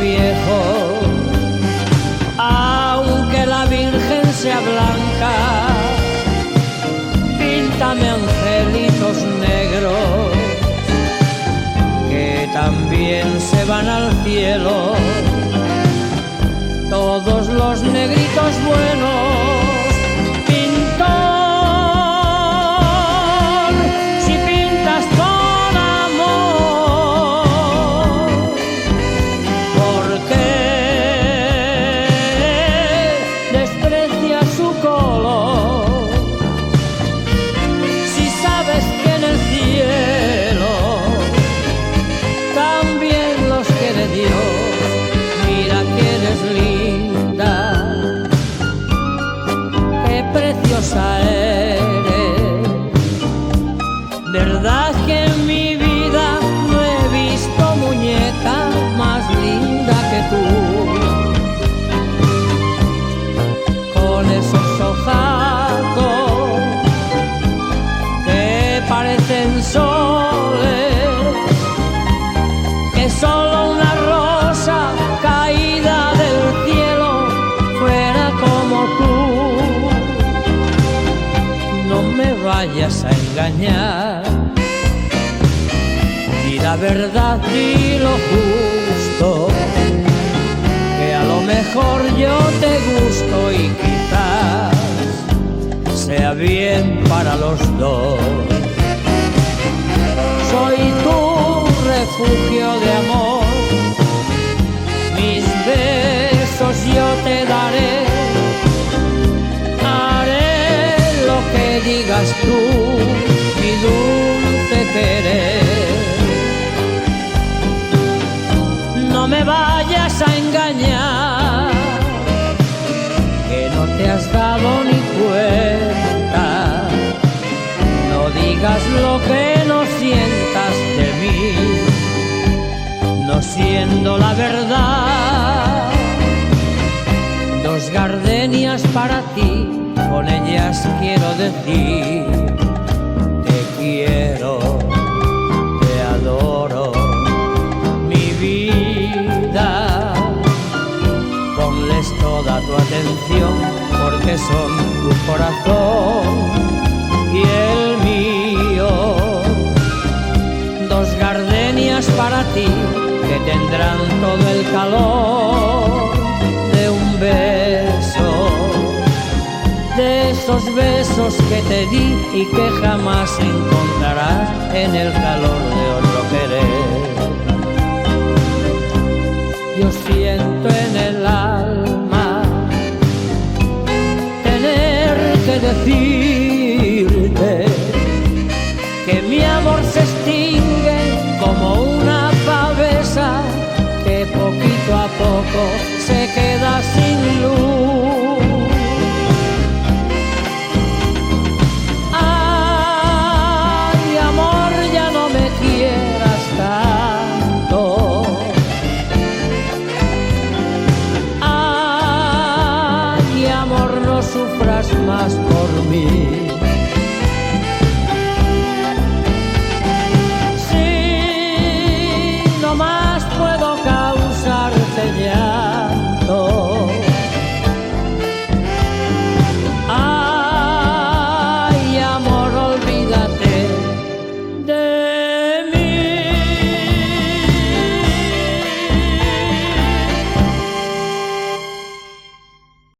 viejo, aunque la Virgen sea blanca, píntame angelitos negros que también se van al cielo. Todos los negritos buenos, pintor, si pintas con amor, ¿por qué desprecias su color? Si sabes que en el cielo también los quiere Dios. Mira que eres linda, qué preciosa eres. Verdad que en mi vida no he visto muñeca más linda que tú, con esos ojazos que parecen soles, que solo una rosa caída del cielo fuera como tú. No me vayas a engañar, di la verdad, di lo justo, que a lo mejor yo te gusto y quizás sea bien para los dos. Soy tu refugio de amor, mis besos yo te daré, haré lo que digas tú, mi dulce querer. No me vayas a engañar, que no te has dado ni cuenta, no digas lo que no sientas de mí, no siendo la verdad. Dos gardenias para ti, con ellas quiero decir te quiero, te adoro, mi vida. Ponles toda tu atención, porque son tu corazón y el mío. Dos gardenias para ti, que tendrán todo el calor de un beso, de esos besos que te di y que jamás encontrarás en el calor de otro querer. Yo siento en el alma tener que decirte que mi amor se extingue como una pavesa que poquito a poco se queda sin luz. Ay, amor, ya no me quieras tanto. Ay, amor, no sufras más por